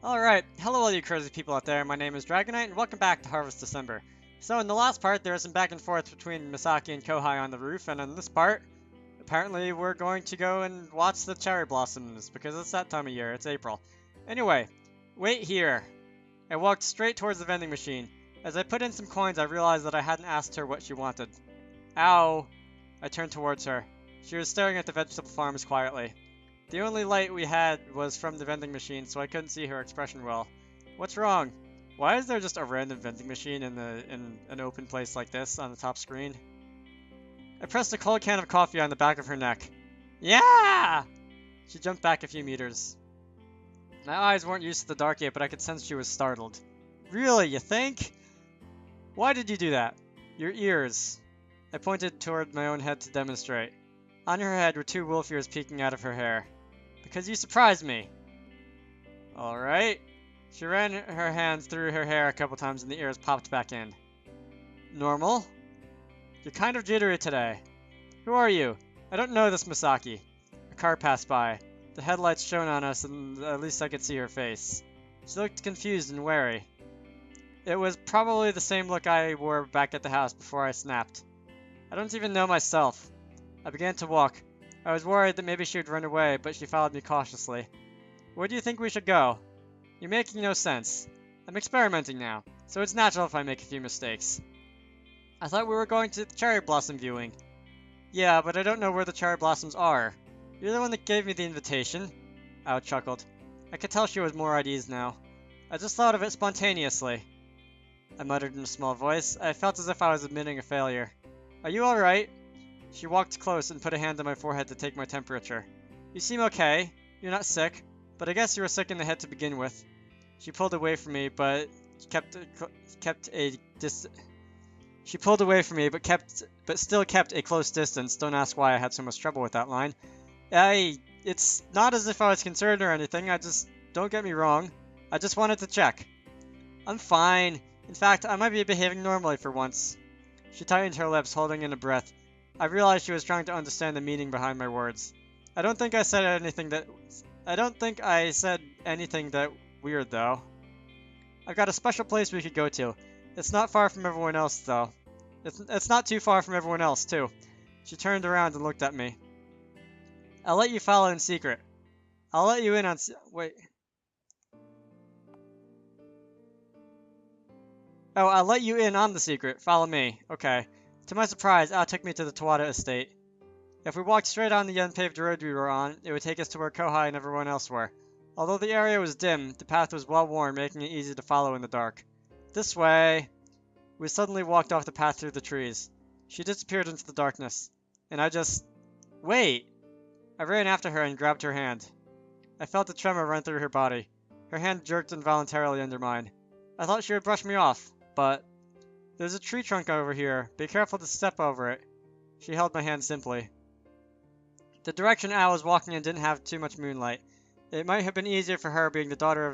Alright, hello all you crazy people out there, my name is Dragonite and welcome back to Harvest December. So in the last part there was some back and forth between Masaki and Kohai on the roof, and in this part, apparently we're going to go and watch the cherry blossoms, because it's that time of year, it's April. Anyway, wait here. I walked straight towards the vending machine. As I put in some coins I realized that I hadn't asked her what she wanted. Ow! I turned towards her. She was staring at the vegetable farms quietly. The only light we had was from the vending machine, so I couldn't see her expression well. What's wrong? Why is there just a random vending machine in an open place like this on the top screen? I pressed a cold can of coffee on the back of her neck. Yeah! She jumped back a few meters. My eyes weren't used to the dark yet, but I could sense she was startled. Really, you think? Why did you do that? Your ears. I pointed toward my own head to demonstrate. On her head were two wolf ears peeking out of her hair. Because you surprised me. Alright. She ran her hands through her hair a couple times and the ears popped back in. Normal? You're kind of jittery today. Who are you? I don't know this Masaki. A car passed by. The headlights shone on us and at least I could see her face. She looked confused and wary. It was probably the same look I wore back at the house before I snapped. I don't even know myself. I began to walk. I was worried that maybe she would run away, but she followed me cautiously. Where do you think we should go? You're making no sense. I'm experimenting now, so it's natural if I make a few mistakes. I thought we were going to the cherry blossom viewing. Yeah, but I don't know where the cherry blossoms are. You're the one that gave me the invitation. Ao chuckled. I could tell she was more at ease now. I just thought of it spontaneously. I muttered in a small voice. I felt as if I was admitting a failure. Are you alright? She walked close and put a hand on my forehead to take my temperature. You seem okay. You're not sick, but I guess you were sick in the head to begin with. She pulled away from me, but still kept a close distance. Don't ask why I had so much trouble with that line. It's not as if I was concerned or anything. Don't get me wrong. I just wanted to check. I'm fine. In fact, I might be behaving normally for once. She tightened her lips, holding in a breath. I realized she was trying to understand the meaning behind my words. I don't think I said anything that weird, though. I've got a special place we could go to. It's not far from everyone else, though. It's not too far from everyone else, too. She turned around and looked at me. I'll let you follow in secret. I'll let you in on... Wait. Oh, I'll let you in on the secret. Follow me. Okay. To my surprise, Al took me to the Tawada estate. If we walked straight on the unpaved road we were on, it would take us to where Kohai and everyone else were. Although the area was dim, the path was well worn, making it easy to follow in the dark. This way! We suddenly walked off the path through the trees. She disappeared into the darkness. And I just... Wait! I ran after her and grabbed her hand. I felt a tremor run through her body. Her hand jerked involuntarily under mine. I thought she would brush me off, but... There's a tree trunk over here. Be careful to step over it. She held my hand simply. The direction Al was walking in didn't have too much moonlight. It might have been easier for her being the daughter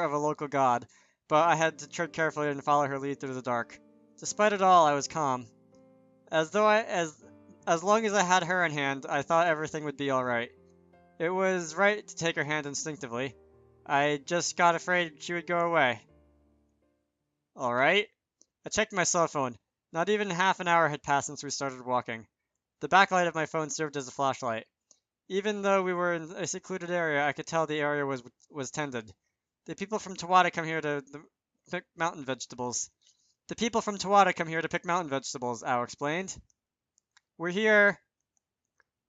of a local god, but I had to tread carefully and follow her lead through the dark. Despite it all, I was calm. As long as I had her in hand, I thought everything would be alright. It was right to take her hand instinctively. I just got afraid she would go away. Alright. I checked my cell phone. Not even half an hour had passed since we started walking. The backlight of my phone served as a flashlight. Even though we were in a secluded area, I could tell the area was tended. The people from Tawada come here to pick mountain vegetables. The people from Tawada come here to pick mountain vegetables, Ao explained. We're here.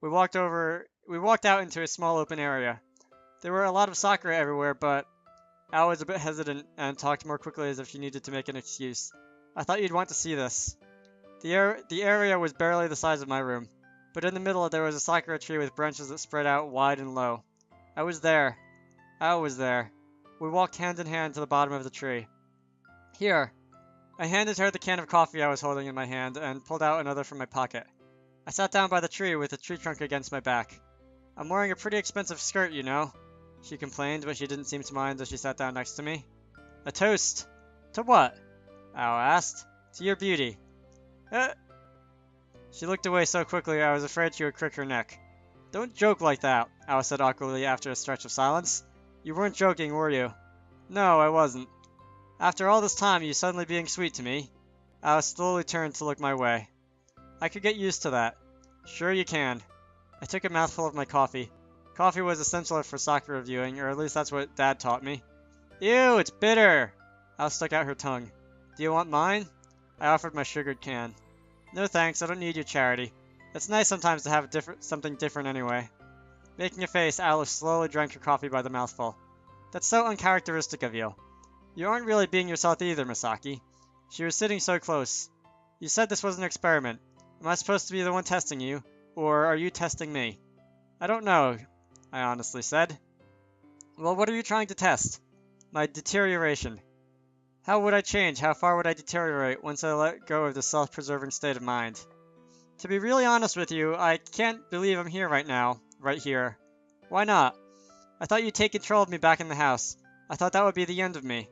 We walked out into a small open area. There were a lot of sakura everywhere, but Ao was a bit hesitant and talked more quickly as if she needed to make an excuse. I thought you'd want to see this. The area was barely the size of my room, but in the middle there was a sakura tree with branches that spread out wide and low. I was there. Ao was there. We walked hand in hand to the bottom of the tree. Here. I handed her the can of coffee I was holding in my hand and pulled out another from my pocket. I sat down by the tree with the tree trunk against my back. I'm wearing a pretty expensive skirt, you know, she complained, but she didn't seem to mind as she sat down next to me. A toast. To what? Ao asked. To your beauty. She looked away so quickly I was afraid she would crick her neck. Don't joke like that, Ao said awkwardly after a stretch of silence. You weren't joking, were you? No, I wasn't. After all this time, you suddenly being sweet to me. I slowly turned to look my way. I could get used to that. Sure you can. I took a mouthful of my coffee. Coffee was essential for Sakura viewing, or at least that's what Dad taught me. Ew, it's bitter! Al stuck out her tongue. Do you want mine? I offered my sugared can. No thanks, I don't need your charity. It's nice sometimes to have something different anyway. Making a face, Alice slowly drank her coffee by the mouthful. That's so uncharacteristic of you. You aren't really being yourself either, Masaki. She was sitting so close. You said this was an experiment. Am I supposed to be the one testing you, or are you testing me? I don't know, I honestly said. Well, what are you trying to test? My deterioration. How would I change? How far would I deteriorate once I let go of the self-preserving state of mind? To be really honest with you, I can't believe I'm here right now, right here. Why not? I thought you'd take control of me back in the house. I thought that would be the end of me.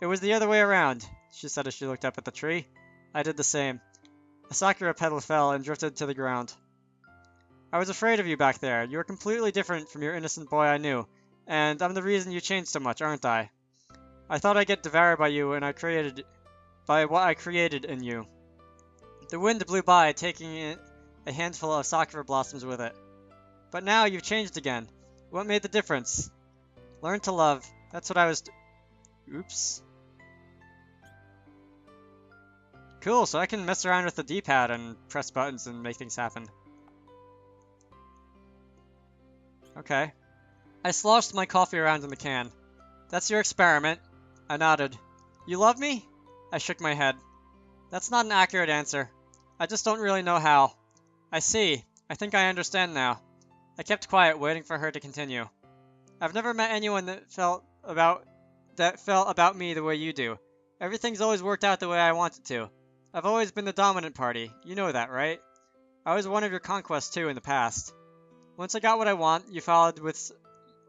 It was the other way around, she said as she looked up at the tree. I did the same. A sakura petal fell and drifted to the ground. I was afraid of you back there. You were completely different from your innocent boy I knew, and I'm the reason you changed so much, aren't I? I thought I'd get devoured by you and by what I created in you. The wind blew by, taking a handful of sakura blossoms with it. But now you've changed again. What made the difference? Learn to love. That's what I was... Oops. Cool, so I can mess around with the D-pad and press buttons and make things happen. Okay. I sloshed my coffee around in the can. That's your experiment. I nodded. You love me? I shook my head. That's not an accurate answer. I just don't really know how. I see. I think I understand now. I kept quiet, waiting for her to continue. I've never met anyone that felt about me the way you do. Everything's always worked out the way I want it to. I've always been the dominant party. You know that, right? I was one of your conquests too in the past. Once I got what I want,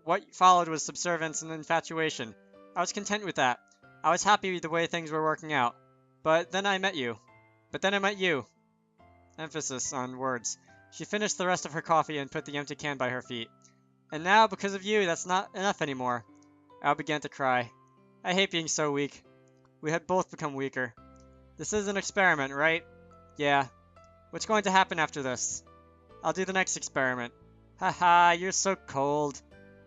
what followed was subservience and infatuation. I was content with that. I was happy with the way things were working out. But then I met you. Emphasis on words. She finished the rest of her coffee and put the empty can by her feet. And now, because of you, that's not enough anymore. Al began to cry. I hate being so weak. We had both become weaker. This is an experiment, right? Yeah. What's going to happen after this? I'll do the next experiment. Haha, you're so cold.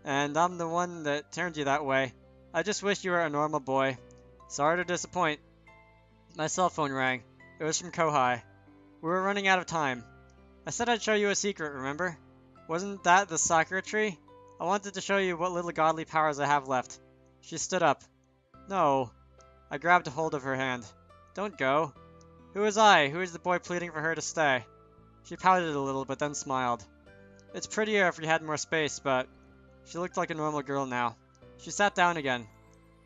And I'm the one that turned you that way. I just wish you were a normal boy. Sorry to disappoint. My cell phone rang. It was from Kohai. We were running out of time. I said I'd show you a secret, remember? Wasn't that the sakura tree? I wanted to show you what little godly powers I have left. She stood up. No. I grabbed a hold of her hand. Don't go. Who is I? Who is the boy pleading for her to stay? She pouted a little, but then smiled. It's prettier if we had more space, but... She looked like a normal girl now. She sat down again.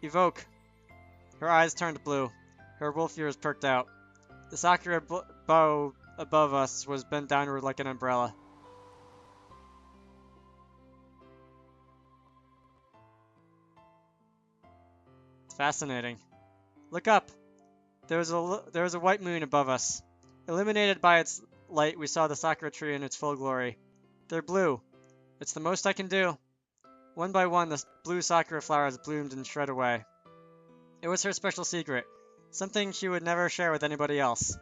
Evoke. Her eyes turned blue. Her wolf ears perked out. The sakura bow above us was bent downward like an umbrella. Fascinating. Look up. There was a white moon above us. Illuminated by its light, we saw the sakura tree in its full glory. They're blue. It's the most I can do. One by one, the blue sakura flowers bloomed and shred away. It was her special secret, something she would never share with anybody else.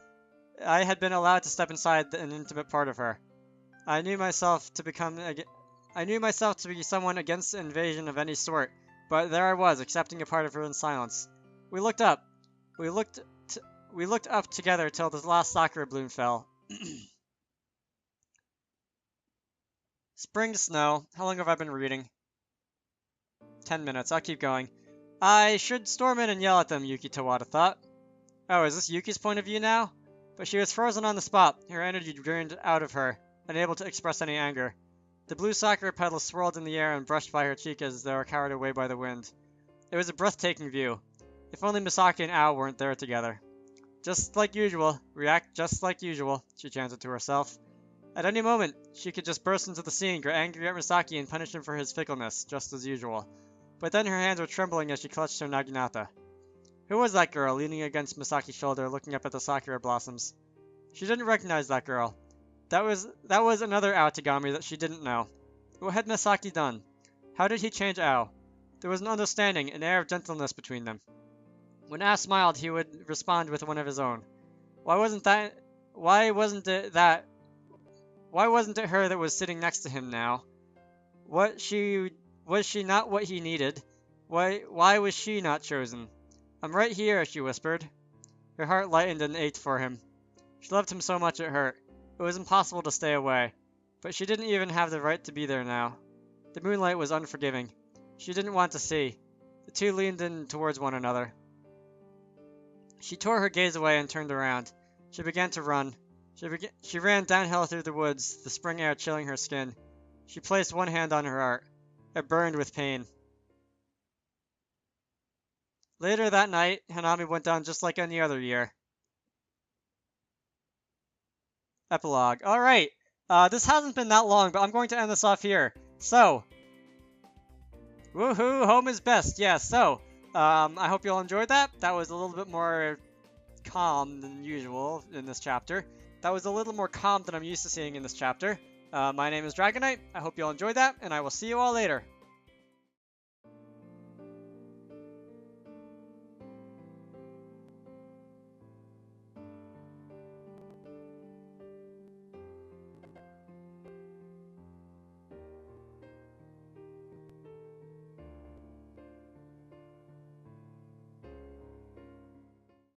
I had been allowed to step inside an intimate part of her. I knew myself to be someone against invasion of any sort, but there I was, accepting a part of her in silence. We looked up. We looked up together till the last sakura bloom fell. Spring to snow. How long have I been reading? 10 minutes. I'll keep going. I should storm in and yell at them, Yuki Tawada thought. Oh, is this Yuki's point of view now? But she was frozen on the spot, her energy drained out of her, unable to express any anger. The blue sakura petals swirled in the air and brushed by her cheek as they were carried away by the wind. It was a breathtaking view. If only Masaki and Ao weren't there together. Just like usual, react just like usual, she chanted to herself. At any moment, she could just burst into the scene, get angry at Masaki and punish him for his fickleness, just as usual. But then her hands were trembling as she clutched her naginata. Who was that girl, leaning against Masaki's shoulder, looking up at the sakura blossoms? She didn't recognize that girl. That was another Ao Tagami that she didn't know. What had Masaki done? How did he change Ao? There was an understanding, an air of gentleness between them. When Ash smiled, he would respond with one of his own. Why wasn't that... Why wasn't it that... Why wasn't it her that was sitting next to him now? Was she not what he needed? Why was she not chosen? I'm right here, she whispered. Her heart lightened and ached for him. She loved him so much it hurt. It was impossible to stay away. But she didn't even have the right to be there now. The moonlight was unforgiving. She didn't want to see. The two leaned in towards one another. She tore her gaze away and turned around. She began to run. She ran downhill through the woods, the spring air chilling her skin. She placed one hand on her heart. It burned with pain. Later that night, Hanami went down just like any other year. Epilogue. Alright, this hasn't been that long, but I'm going to end this off here. So, woohoo, home is best. Yeah, so, I hope you all enjoyed that. That was a little bit more calm than usual in this chapter. That was a little more calm than I'm used to seeing in this chapter. My name is Dragonite. I hope you all enjoyed that, and I will see you all later.